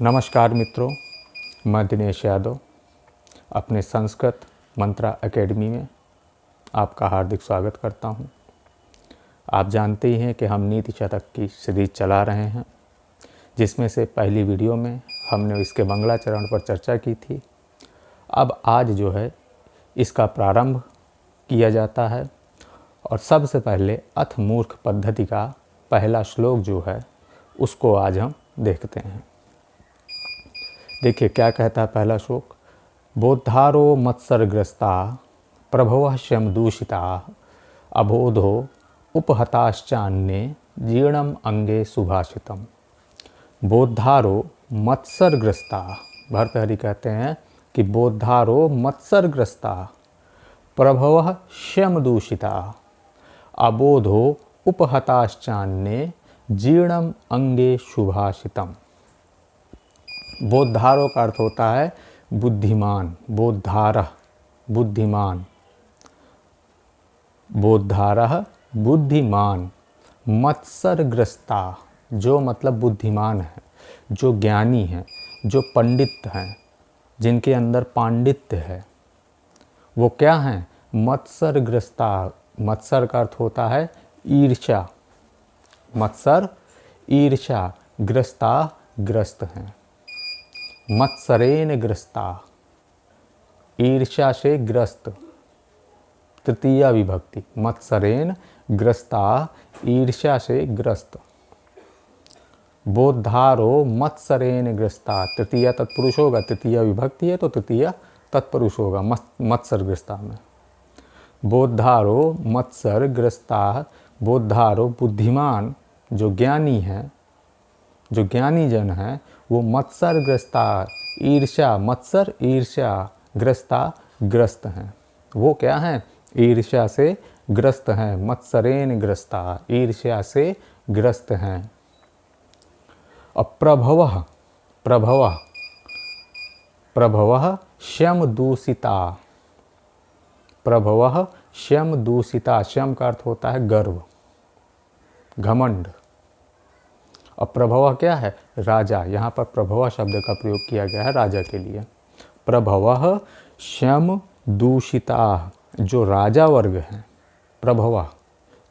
नमस्कार मित्रों, मैं दिनेश यादव अपने संस्कृत मंत्रा एकेडमी में आपका हार्दिक स्वागत करता हूं। आप जानते ही हैं कि हम नीति शतक की सीरीज चला रहे हैं, जिसमें से पहली वीडियो में हमने इसके मंगलाचरण पर चर्चा की थी। अब आज जो है इसका प्रारंभ किया जाता है और सबसे पहले अथ मूर्ख पद्धति का पहला श्लोक जो है उसको आज हम देखते हैं। देखिए क्या कहता है पहला श्लोक। बोद्धारो मत्सरग्रस्ता प्रभवः शम दूषिता अबोधो उपहताश्चान्ये जीर्णम अंगे सुभाषितम। बोद्धारो मत्सरग्रस्ता, भर्तहरि कहते हैं कि बोद्धारो मत्सरग्रस्ता प्रभवः शम दूषिता अबोधो उपहताश्चान्ये जीर्णम अंगे सुभाषितम। बोद्धारो का अर्थ होता है बुद्धिमान, बोद्धारः बुद्धिमान, बोद्धारः बुद्धिमान, मत्सरग्रस्ता जो मतलब बुद्धिमान है, जो ज्ञानी है, जो पंडित हैं, जिनके अंदर पांडित्य है, वो क्या हैं? मत्सरग्रस्ता। मत्सर का अर्थ होता है ईर्ष्या, मत्सर ईर्ष्या, ग्रस्ता ग्रस्त हैं। मत्सरेण ग्रस्ता, ईर्ष्या से ग्रस्त, तृतीया विभक्ति। मत्सरेण ग्रस्ता, ईर्ष्या से ग्रस्त। बोद्धारो मत्सरेण ग्रस्ता, तृतीया तत्पुरुष होगा, तृतीया विभक्ति है तो तृतीया तत्पुरुष होगा मत्सरग्रस्ता में। बोद्धारो मत्सर ग्रस्ता, बोद्धारो बुद्धिमान, जो ज्ञानी है, जो ज्ञानी जन है, वो मत्सरग्रस्ता, ईर्ष्या, मत्सर ईर्ष्या, ग्रस्ता ग्रस्त हैं। वो क्या हैं? ईर्ष्या से ग्रस्त हैं। मत्सरेण ग्रस्ता, ईर्ष्या से ग्रस्त हैं। और प्रभवः, प्रभवः, प्रभवः शम दूषिता, प्रभवः शम दूषिता। शम का अर्थ होता है गर्व, घमंड। और प्रभवः क्या है? राजा। यहाँ पर प्रभवः शब्द का प्रयोग किया गया है राजा के लिए। प्रभवः शम दूषिता, जो राजा वर्ग हैं, प्रभवः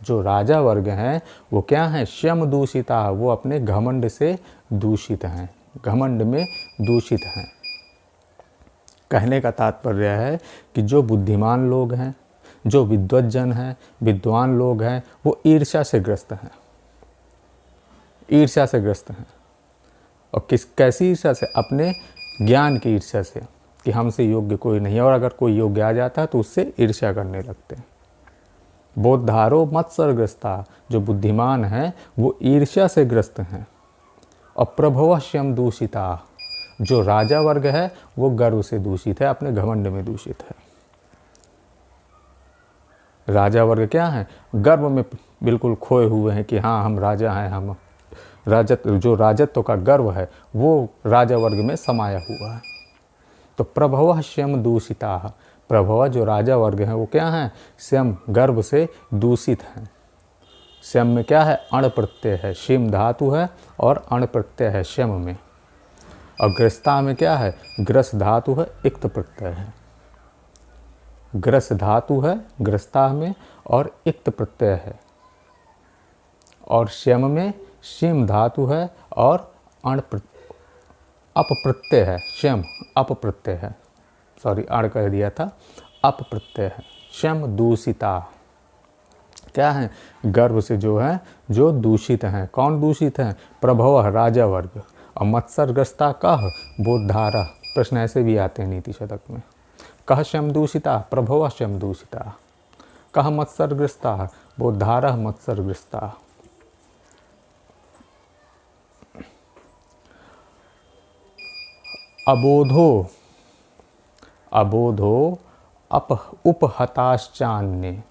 जो राजा वर्ग हैं वो क्या हैं? शम दूषिता, वो अपने घमंड से दूषित हैं, घमंड में दूषित हैं। कहने का तात्पर्य है कि जो बुद्धिमान लोग हैं, जो विद्वज्जन हैं, विद्वान लोग हैं, वो ईर्ष्या से ग्रस्त हैं, ईर्ष्या से ग्रस्त हैं। और कैसी ईर्ष्या से? अपने ज्ञान की ईर्ष्या से कि हमसे योग्य कोई नहीं है, और अगर कोई योग्य आ जाता है तो उससे ईर्ष्या करने लगते हैं। बोद्धारो मत्सरग्रस्ता, जो बुद्धिमान हैं वो ईर्ष्या से ग्रस्त हैं। और प्रभवः शम दूषिता, जो राजा वर्ग है वो गर्व से दूषित है, अपने घमंड में दूषित है। राजा वर्ग क्या है? गर्व में बिल्कुल खोए हुए हैं कि हाँ हम राजा हैं, हम राजत्व, जो राजत्व का गर्व है वो राजा वर्ग में समाया हुआ है। तो प्रभवः शम दूषिता, प्रभव जो राजा वर्ग हैं वो क्या हैं? शम, गर्व से दूषित हैं। शम में क्या है? अण प्रत्यय है, शिम धातु है और अण प्रत्यय है शम में। और ग्रस्ता में क्या है? ग्रस धातु है, इक्त प्रत्यय है। ग्रस धातु है ग्रस्ता में और इक्त प्रत्यय है। और शम में शिम धातु है और अप प्रत्यय है। शम अप प्रत्यय है, सॉरी अण कह दिया था, अप प्रत्यय है। शम दूषिता क्या है? गर्व से जो है, जो दूषित हैं। कौन दूषित हैं? प्रभवः राजा वर्ग। और मत्सरग्रस्ता कह? बोद्धारः। प्रश्न ऐसे भी आते हैं नीति शतक में। कह शम दूषिता, प्रभवः शम दूषिता। कह मत्सरग्रस्ता, बोद्धारः मत्सरग्रस्ता। अबोधो, अबोधो उपहताश्चान्ये,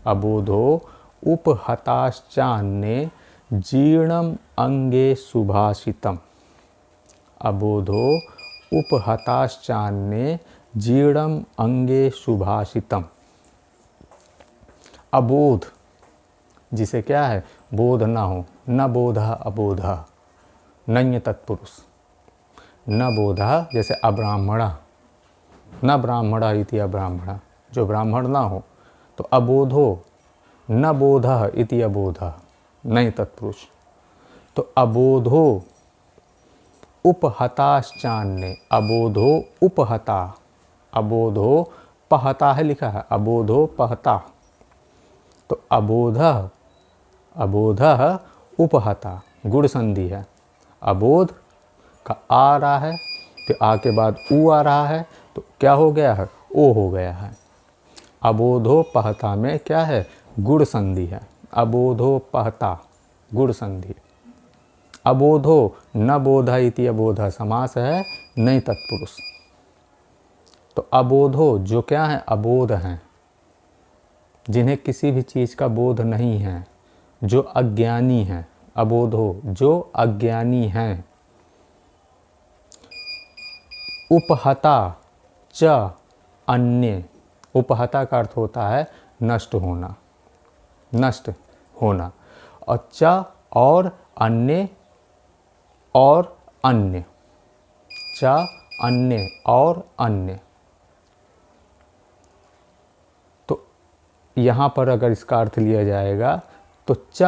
अबोधो उपहताश्चान्ये जीर्णम अंगे सुभाषितम। अबोधो उपहताश्चान्ये जीर्णम अंगे सुभाषितम। अबोध, जिसे क्या है? बोध ना हो, न बोधा अबोधा, नञ्य तत्पुरुष। न बोधः, जैसे अब्राह्मणः, न ब्राह्मणः इति अब्राह्मणः, जो ब्राह्मण ना हो, तो अबोधो न बोधः इति अबोधः, नहीं तत्पुरुष। तो अबोधो उपहताश्चान्य, अबोधो उपहता, अबोधो पहता है लिखा है, अबोधो पहता। तो अबोधः, अबोधः उपहता, गुण संधि है। अबोध का आ रहा है, फिर आ के बाद ऊ आ रहा है, तो क्या हो गया है, ओ हो गया है। अबोधो पहता में क्या है, गुण संधि है। अबोधो पहता, गुण संधि। अबोधो न बोधा इति अबोधा, समास है नहीं तत्पुरुष। तो अबोधो जो क्या है, अबोध हैं, जिन्हें किसी भी चीज़ का बोध नहीं है, जो अज्ञानी हैं। अबोधो जो अज्ञानी हैं। उपहता च अन्य, उपहता का अर्थ होता है नष्ट होना, नष्ट होना। और च और अन्य, और अन्य, च अन्य और अन्य। तो यहाँ पर अगर इसका अर्थ लिया जाएगा तो च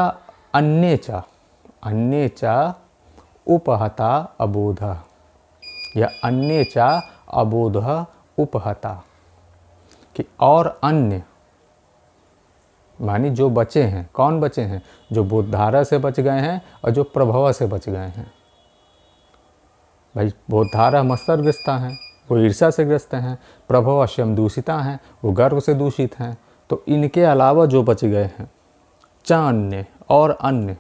अन्य च, अन्य च उपहता अबोधः, या अन्य च अबोधः उपहता, कि और अन्य मानी जो बचे हैं। कौन बचे हैं, जो बोधधारा से बच गए हैं और जो प्रभव से बच गए हैं। भाई बोधधारा मत्सरग्रस्ता हैं, वो ईर्ष्या से ग्रस्त हैं, प्रभव शम दूषिता हैं, वो गर्व से दूषित हैं। तो इनके अलावा जो बच गए हैं, च अन्य और अन्य।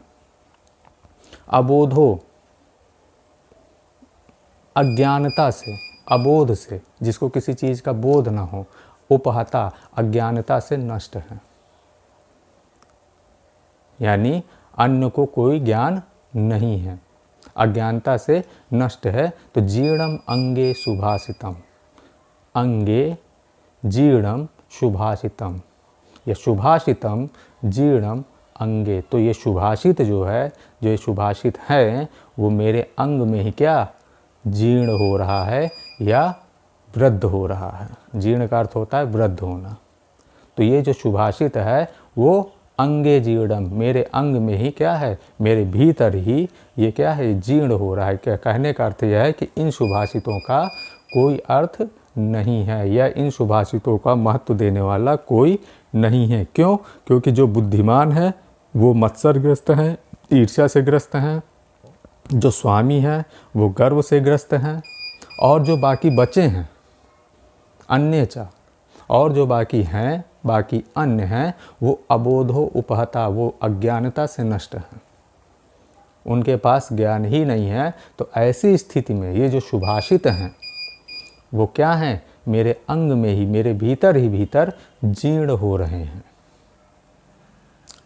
अबोधो अज्ञानता से, अबोध से, जिसको किसी चीज़ का बोध ना हो। उपहता अज्ञानता से नष्ट है, यानी अन्य को कोई ज्ञान नहीं है, अज्ञानता से नष्ट है। तो जीर्णम अंगे सुभाषितम, अंगे जीर्णम सुभाषितम, या सुभाषितम जीर्णम अंगे। तो ये सुभाषित जो है, जो ये सुभाषित है, वो मेरे अंग में ही क्या जीर्ण हो रहा है या वृद्ध हो रहा है। जीर्ण का अर्थ होता है वृद्ध होना। तो ये जो सुभाषित है वो अंगे जीर्णम, मेरे अंग में ही क्या है, मेरे भीतर ही ये क्या है, जीर्ण हो रहा है। क्या कहने का अर्थ यह है कि इन सुभाषितों का कोई अर्थ नहीं है, या इन सुभाषितों का महत्व देने वाला कोई नहीं है। क्यों? क्योंकि जो बुद्धिमान है वो मत्सरग्रस्त हैं, ईर्ष्या से ग्रस्त हैं। जो स्वामी हैं वो गर्व से ग्रस्त हैं। और जो बाकी बचे हैं अन्य चा, और जो बाकी हैं, बाकी अन्य हैं, वो अबोधो उपहता, वो अज्ञानता से नष्ट हैं, उनके पास ज्ञान ही नहीं है। तो ऐसी स्थिति में ये जो सुभाषित हैं वो क्या हैं, मेरे अंग में ही, मेरे भीतर ही भीतर जीर्ण हो रहे हैं।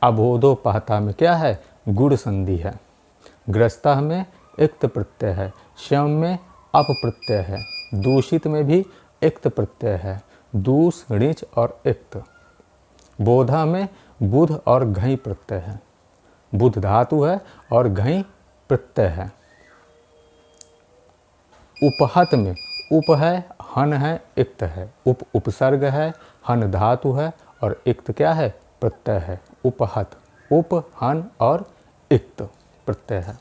अबोधोपहता में क्या है, गुण संधि है। ग्रस्तः में इक्त प्रत्यय है, श्यम में अप प्रत्यय है, दूषित में भी इक्त प्रत्यय है, दूष ऋच और इक्त। बोधा में बुध और घई प्रत्यय है, बुध धातु है और घई प्रत्यय है। उपहत में उप है, हन है, इक्त है। उप उपसर्ग है, हन धातु है और इक्त क्या है, प्रत्यय है। उपहत, उप, हन और इक्त प्रत्यय है।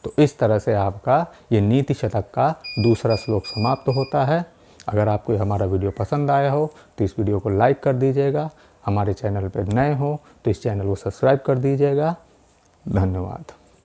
तो इस तरह से आपका ये नीति शतक का दूसरा श्लोक समाप्त होता है। अगर आपको हमारा वीडियो पसंद आया हो तो इस वीडियो को लाइक कर दीजिएगा। हमारे चैनल पर नए हो तो इस चैनल को सब्सक्राइब कर दीजिएगा। धन्यवाद।